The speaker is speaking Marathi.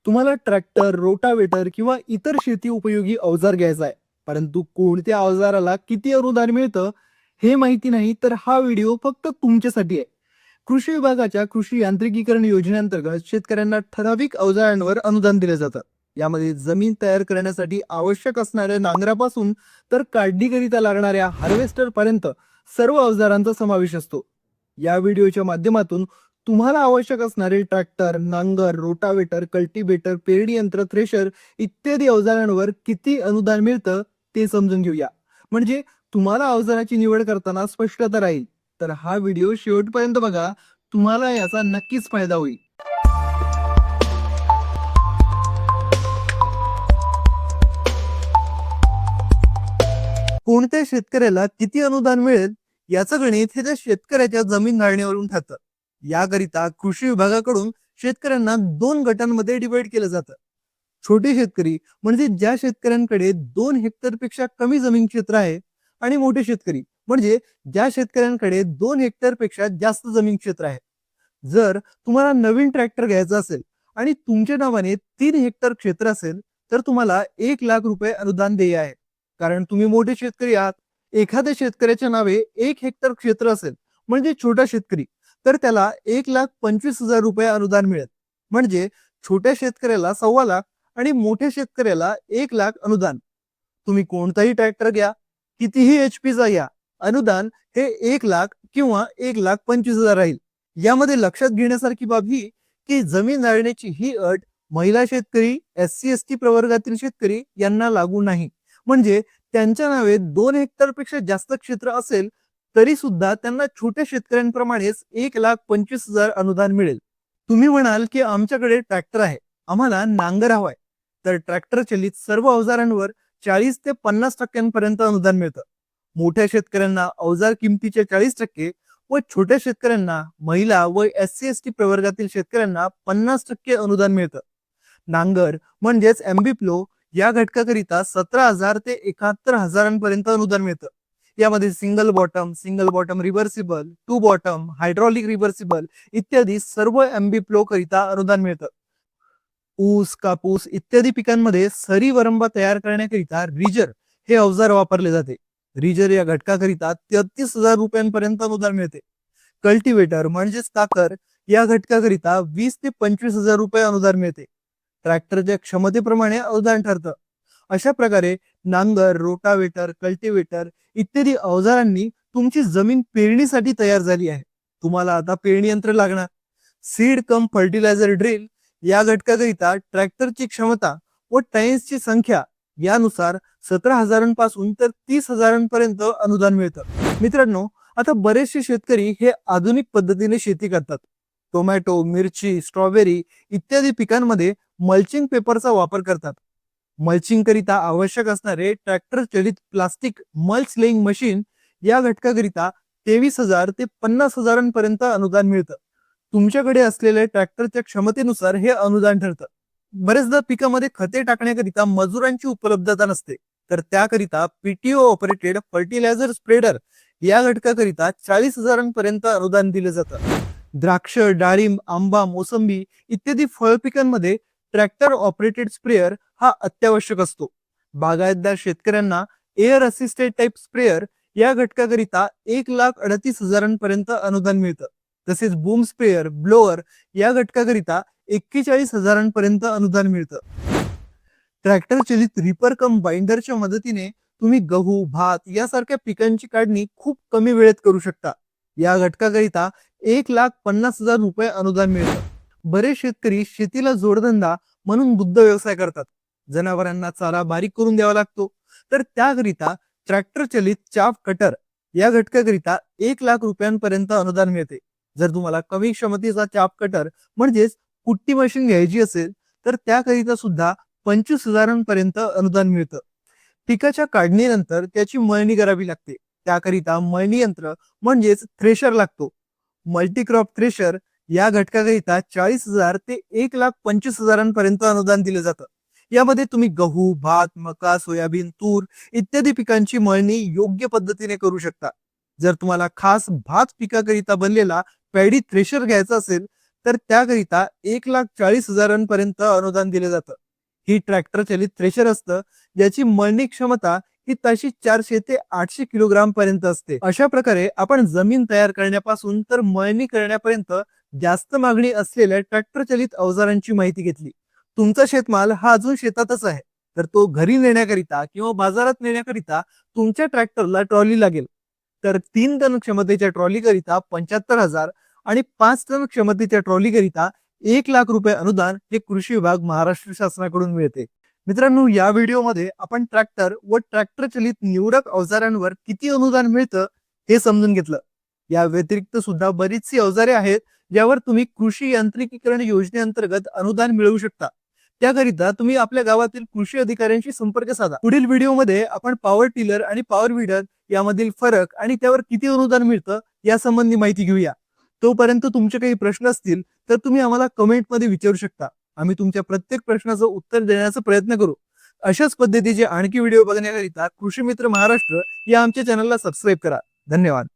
तुम्हाला ट्रॅक्टर, रोटावेटर किंवा इतर शेती उपयोगी अवजार घ्यायचा आहे, परंतु कोणत्या अवजाराला किती अनुदान मिळतं हे माहिती नाही, तर हा व्हिडिओ फक्त तुमच्यासाठी आहे. कृषी विभागाच्या कृषी यांत्रिकीकरण योजनेअंतर्गत शेतकऱ्यांना ठराविक अवजारांवर अनुदान दिले जातं. यामध्ये जमीन तयार करण्यासाठी आवश्यक असणाऱ्या नांगरापासून तर काढणीकरिता लागणाऱ्या हार्वेस्टर पर्यंत सर्व अवजारांचा समावेश असतो. या व्हिडिओच्या माध्यमातून तुम्हाला आवश्यक असणारे ट्रॅक्टर, नांगर, रोटावेटर, कल्टिवेटर, पेरणी यंत्र, थ्रेशर इत्यादी अवजारांवर किती अनुदान मिळतं ते समजून घेऊया. म्हणजे तुम्हाला अवजाराची निवड करताना स्पष्टता राहील. तर हा व्हिडिओ शेवटपर्यंत बघा, तुम्हाला याचा नक्कीच फायदा होईल. कोणत्या शेतकऱ्याला किती अनुदान मिळेल याचं गणित हे त्या शेतकऱ्याच्या जमीन धारणेवरून ठरतं. याकरिता कृषी विभागाकडून शेतकऱ्यांना दोन गटांमध्ये डिवाइड केलं जातं. छोटे शेतकरी म्हणजे ज्या शेतकऱ्यांकडे 2 हेक्टर पेक्षा कमी जमीन क्षेत्र आहे, आणि मोठे शेतकरी म्हणजे ज्या शेतकऱ्यांकडे 2 हेक्टर पेक्षा जास्त जमीन क्षेत्र आहे. जर तुम्हाला नवीन ट्रॅक्टर घ्यायचा असेल आणि तुमच्या नावाने 3 हेक्टर क्षेत्र असेल, तर तुम्हाला 1 लाख रुपये अनुदान देय आहे. कारण तुम्ही मोठे शेतकरी आहात. एखाद्या शेतकऱ्याच्या नावे 1 हेक्टर क्षेत्र असेल, म्हणजे छोटा शेतकरी, तर त्याला 1,25,000 रुपये अनुदान मिळेल. म्हणजे छोट्या शेतकऱ्याला 1,25,000 आणि मोठ्या शेतकऱ्याला 1 लाख अनुदान. तुम्ही कोणताही ट्रॅक्टर घ्या, कितीही HP चा घ्या, अनुदान हे 1 लाख किंवा 1,25,000 राहील. यामध्ये लक्षात घेण्यासारखी बाब ही की जमीन धारण्याची ही अट महिला शेतकरी, SC ST प्रवर्गातील शेतकरी यांना लागू नाही. म्हणजे त्यांच्या नावे 2 हेक्टरपेक्षा जास्त क्षेत्र असेल तरी सुद्धा त्यांना छोट्या शेतकऱ्यांप्रमाणेच 1,25,000 अनुदान मिळेल. तुम्ही म्हणाल की आमच्याकडे ट्रॅक्टर आहे, आम्हाला नांगर हवाय, तर ट्रॅक्टर चलित सर्व अवजारांवर 40 ते 50% अनुदान मिळतं. मोठ्या शेतकऱ्यांना अवजार किमतीचे 40% व छोट्या शेतकऱ्यांना, महिला व SC ST प्रवर्गातील शेतकऱ्यांना 50% अनुदान मिळतं. नांगर म्हणजेच MB प्लो या घटकाकरिता 17,000 ते 71,000 अनुदान मिळतं. यामध्ये single bottom reversible, two bottom, hydraulic reversible इत्यादी सर्व MB प्लो करिता अनुदान मिळतं. ऊस, कापूस इत्यादी पिकांमध्ये सरी वरंबा तयार करण्याकरिता रिजर हे अवजार वापरले जाते. रिजर या घटकाकरिता 33,000 रुपयांपर्यंत अनुदान मिळते. कल्टिवेटर म्हणजेच काकर या घटकाकरिता 20 ते 25,000 रुपये अनुदान मिळते. ट्रॅक्टरच्या क्षमतेप्रमाणे अनुदान ठरतं. अशा प्रकारे नांगर, रोटावेटर, कल्टिवेटर इत्यादी अवजारांनी तुमची जमीन पेरणीसाठी तयार झाली आहे. तुम्हाला आता पेरणी यंत्र लागणार. सीड कम फर्टिलायझर ड्रिल या घटकाकरिता ट्रॅक्टरची क्षमता व टाइम्सची संख्या यानुसार 17,000 पासून तर 30,000 पर्यंत अनुदान मिळतं. मित्रांनो, आता बरेचसे शेतकरी हे आधुनिक पद्धतीने शेती करतात. टोमॅटो, मिरची, स्ट्रॉबेरी इत्यादी पिकांमध्ये मल्चिंग पेपरचा वापर करतात. मल्चिंग करिता आवश्यक असणारे ट्रॅक्टर चलित प्लास्टिक मल्च लेईंग मशीन या घटकाकरिता 23,000 ते 50,000 पर्यंत अनुदान मिळतं. तुमच्याकडे असलेल्या ट्रॅक्टरच्या क्षमतेनुसार हे अनुदान ठरतं. बरेचदा पिकामध्ये खते टाकण्याकरिता मजुरांची उपलब्धता नसते, तर त्याकरिता PTO ऑपरेटेड फर्टिलायझर स्प्रेडर या घटकाकरिता 40,000 पर्यंत अनुदान दिले जातं. द्राक्ष, डाळिंब, आंबा, मोसंबी इत्यादी फळ पिकांमध्ये ट्रॅक्टर ऑपरेटेड स्प्रेअर हा अत्यावश्यक असतो. बागायतदार शेतकऱ्यांना एअर असिस्टेड टाईप स्प्रेअर या घटकाकरिता 1,38,000 पर्यंत अनुदान मिळतं. तसेच बूम स्प्रेअर, ब्लोअर या घटकाकरिता 41,000 पर्यंत अनुदान मिळतं. ट्रॅक्टर चलित रिपर कम बाइंडरच्या मदतीने तुम्ही गहू, भात यासारख्या पिकांची काढणी खूप कमी वेळेत करू शकता. या घटकाकरिता 1,50,000 रुपये अनुदान मिळतं. बरेच शेतकरी शेतीला जोडधंदा म्हणून दुग्ध व्यवसाय करतात. जनावरांना चारा बारीक करून द्यावा लागतो, तर त्याकरिता ट्रॅक्टर चलित चाफ कटर या घटकाकरिता 1,00,000 रुपयांपर्यंत अनुदान मिळते. जर तुम्हाला कमी क्षमतेचा चाफ कटर म्हणजेच कुट्टी मशीन घ्यायची असेल, तर त्याकरिता सुद्धा 25,000 पर्यंत अनुदान मिळतं. पिकाच्या काढणीनंतर त्याची मळणी करावी लागते. त्याकरिता मळणी यंत्र म्हणजेच थ्रेशर लागतो. मल्टीक्रॉप थ्रेशर या घटकाकरिता 40,000 ते 1,25,000 पर्यंत अनुदान दिले जातं. यामध्ये तुम्ही गहू, भात, मका, सोयाबीन, तूर इत्यादी पिकांची मळणी योग्य पद्धतीने करू शकता. जर तुम्हाला खास भात पिकाकरिता बनलेला पॅडी थ्रेशर घ्यायचा असेल, तर त्याकरिता 1,40,000 अनुदान दिले जातं. ही ट्रॅक्टर चलित थ्रेशर असतं ज्याची मळणी क्षमता ही ताशी 400 ते 800 किलोग्राम पर्यंत असते. अशा प्रकारे आपण जमीन तयार करण्यापासून तर मळणी करण्यापर्यंत जास्त मागणी असलेल्या ट्रॅक्टर चलित अवजारांची माहिती घेतली. तुमचा शेतमाल हा अजून शेतातच आहे, तर तो घरी नेण्याकरिता किंवा बाजारात नेण्याकरिता तुमच्या ट्रॅक्टरला ट्रॉली लागेल. तर 3 टन क्षमतेच्या ट्रॉली करिता 75,000 आणि 5 टन क्षमतेच्या ट्रॉली करिता 1,00,000 रुपये अनुदान हे कृषी विभाग महाराष्ट्र शासनाकडून मिळते. मित्रांनो, या व्हिडिओमध्ये आपण ट्रॅक्टर व ट्रॅक्टर चलित निवडक अवजारांवर किती अनुदान मिळतं हे समजून घेतलं. या व्यतिरिक्त सुद्धा बरीचशी अवजारे आहेत ज्यावर तुम्ही कृषी यांत्रिकीकरण योजनेअंतर्गत अनुदान मिळवू शकता. त्याकरिता तुम्ही आपल्या गावातील कृषी अधिकाऱ्यांशी संपर्क साधा. पुढील व्हिडिओमध्ये आपण पॉवर टिलर आणि पॉवर विडर यामधील फरक आणि त्यावर किती अनुदान मिळतं यासंबंधी माहिती घेऊया. तोपर्यंत तुमचे काही प्रश्न असतील तर तुम्ही आम्हाला कमेंटमध्ये विचारू शकता. आम्ही तुमच्या प्रत्येक प्रश्नाचं उत्तर देण्याचा प्रयत्न करू. अशाच पद्धतीचे आणखी व्हिडिओ बघण्याकरिता कृषी मित्र महाराष्ट्र या आमच्या चॅनलला सबस्क्राईब करा. धन्यवाद.